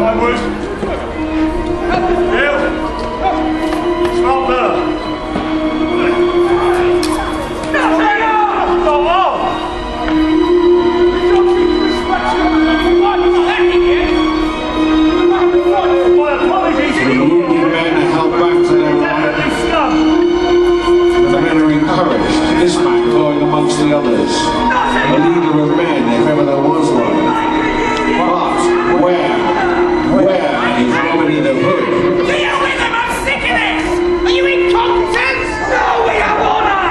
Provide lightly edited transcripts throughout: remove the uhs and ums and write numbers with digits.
I would. Bill, smell better. Go on! My apologies. The wounded men are held back to their right. The men are encouraged. This man going amongst the others. A leader of men, if ever there was one. But where is Robin in the Hood? Deal with them! I'm sick of this! Are you incompetent? No, we have honour!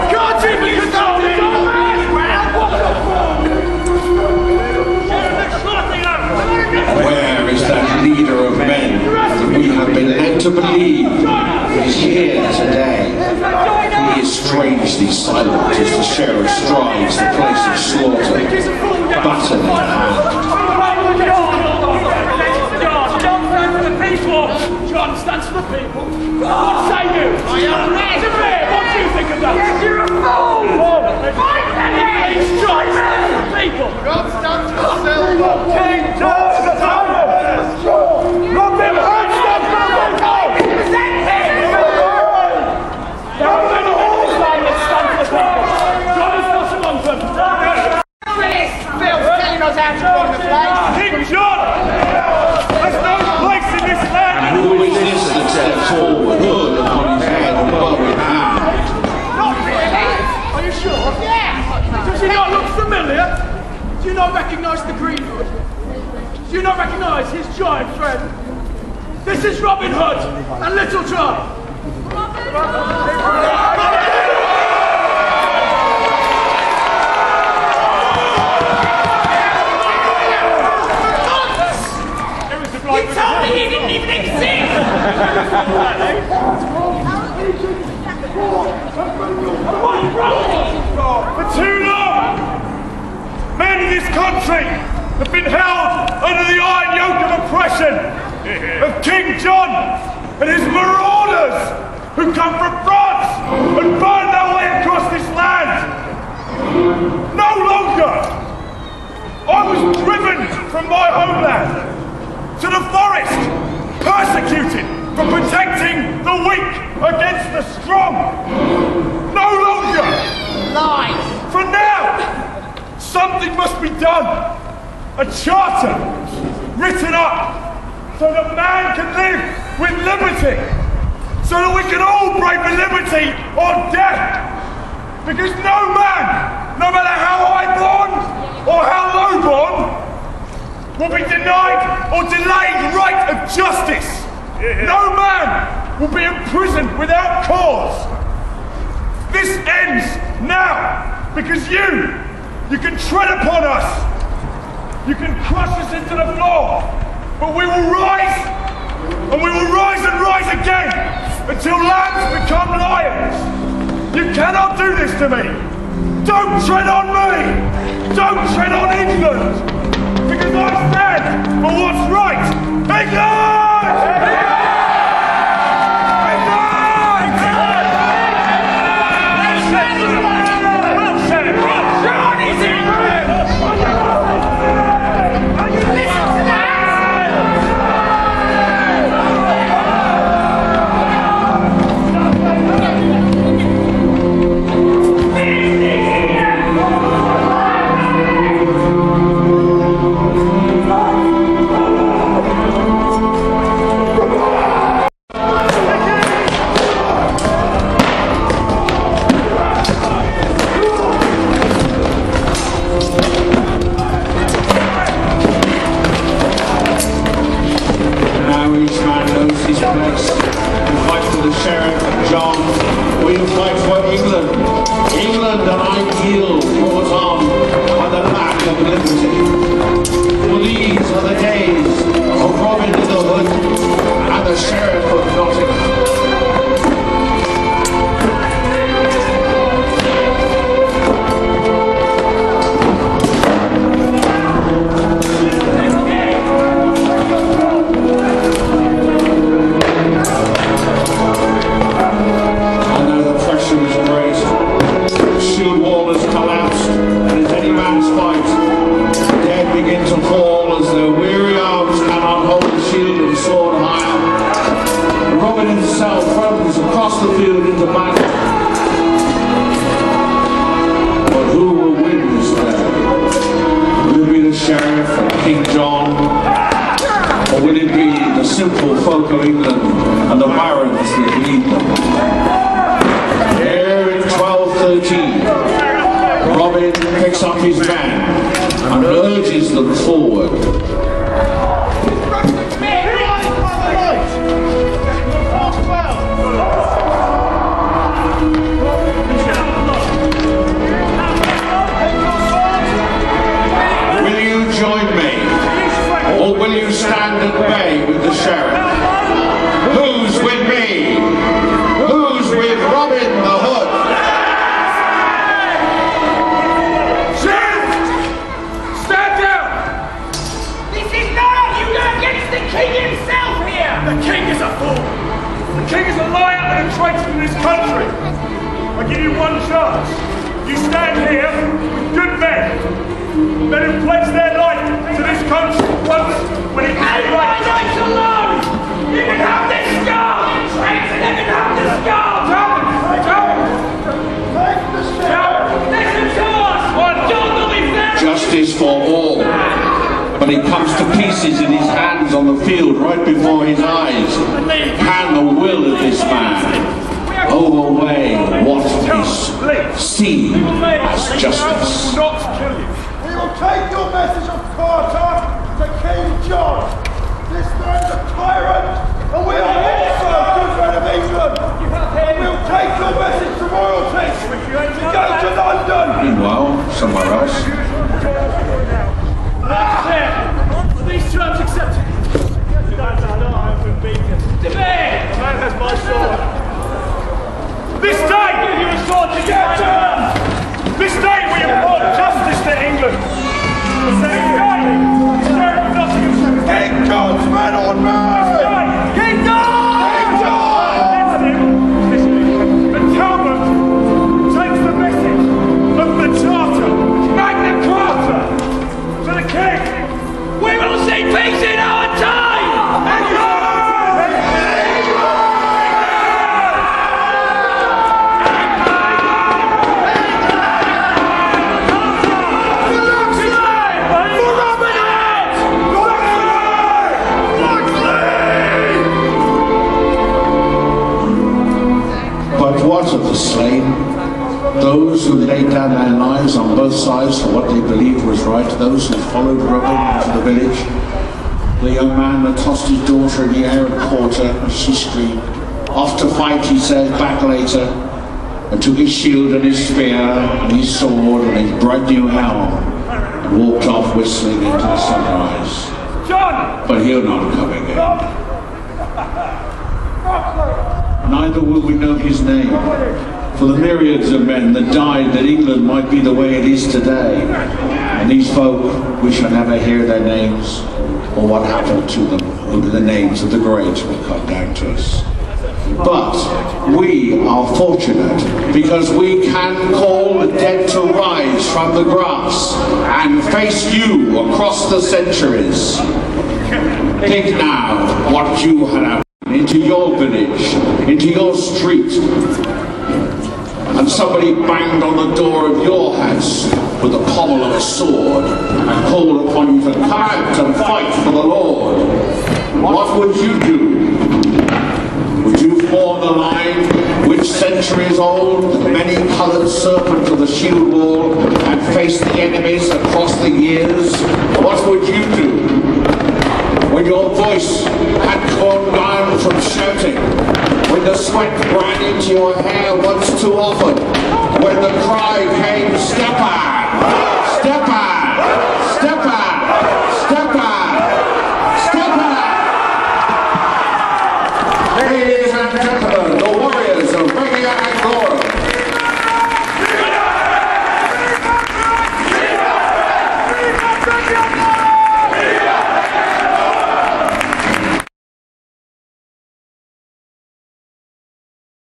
Can't you be consulted? Where is that leader of men that we have been led to believe is here today? He is strangely silent as the sheriff strides the place of slaughter, baton in hand. John stands for the people. What say you? I am red. What do you think of that? Yes, you're a fool! He's John stands for the people. God stands for silver. King John stands for the people. Robin Hood stands for the people. Present him! There are many men that stand for the people. John is not among them. Phil's telling us how to run the place. King John! There's no place in this land! Who is this that steps forward, hood upon his head and bow in hand? Not really! Are you sure? Yeah! Does he not look familiar? Do you not recognise the Green Hood? Do you not recognise his giant friend? This is Robin Hood and Little John! You told me he didn't even exist! For too long, men in this country have been held under the iron yoke of oppression of King John and his marauders who come from France and burn their way across this land. No longer! I was driven from my homeland to the forest, persecuted for protecting the weak against the strong. No longer! Lies! For now, something must be done. A charter written up so that man can live with liberty. So that we can all brave for liberty or death. Because no man, no matter how high born or how low born, will be denied or delayed right of justice. No man will be imprisoned without cause. This ends now because you can tread upon us. You can crush us into the floor. But we will rise, and we will rise and rise again until lambs become lions. You cannot do this to me. Don't tread on me. Don't tread on England. Because I stand for what's right! England! Begin to fall as the weary Robin picks up his men and urges them forward. Will you join me? Or will you stand at bay with the sheriff? Who's with me? Who's with Robin the Hood? Sheriff! Stand down! This is not! You're against the king himself here! The king is a fool! The king is a liar and a traitor to this country! I give you one chance. You stand here with good men who pledged their life to this country once when it was And right. my knights alone! You can have this skull! Traitor, you can have the skull! Listen to us! God will be there! Justice for all. But he comes to pieces in his hands on the field right before his eyes. Can the will of this man overweigh what is seen as justice? Not kill you. We will take your message of Carter to King John. This man's a tyrant, and we are also good men of England. And we'll take your message to royalty to go to London. Meanwhile, somewhere else. These terms accepted. Demand! The man has my sword. This day, Give you a sword to get terms! this day we have brought justice to England. This day, Sheriff Nottingham. King John's men on me! King John! The Talbot takes the message of the Charter, Magna Carta, to the King. We will see peace in our time! But what of the slain? Those who laid down their lives on both sides for what they believed was right, those who followed Robin into the village, the young man that tossed his daughter in the air and caught her as she screamed. Off to fight, he said, back later, and took his shield and his spear and his sword and his bright new helm and walked off whistling into the sunrise. John! But he'll not come again. Neither will we know his name, for the myriads of men that died that England might be the way it is today. And these folk, we shall never hear their names or what happened to them. Only the names of the great will come down to us. But we are fortunate because we can call the dead to rise from the grass and face you across the centuries. Think now what you have into your village, into your street, and somebody banged on the door of your house with the pommel of a sword and called upon you to come out and fight for the Lord. What would you do? Would you form the line which centuries old, the many-coloured serpent of the shield wall, and face the enemies across the years? What would you do? When your voice had gone down from shouting, when the sweat ran into your hair once too often, when the cry came, step on, step on, step on, step on, step on. Ladies and gentlemen, the warriors of Regia and Anglorum.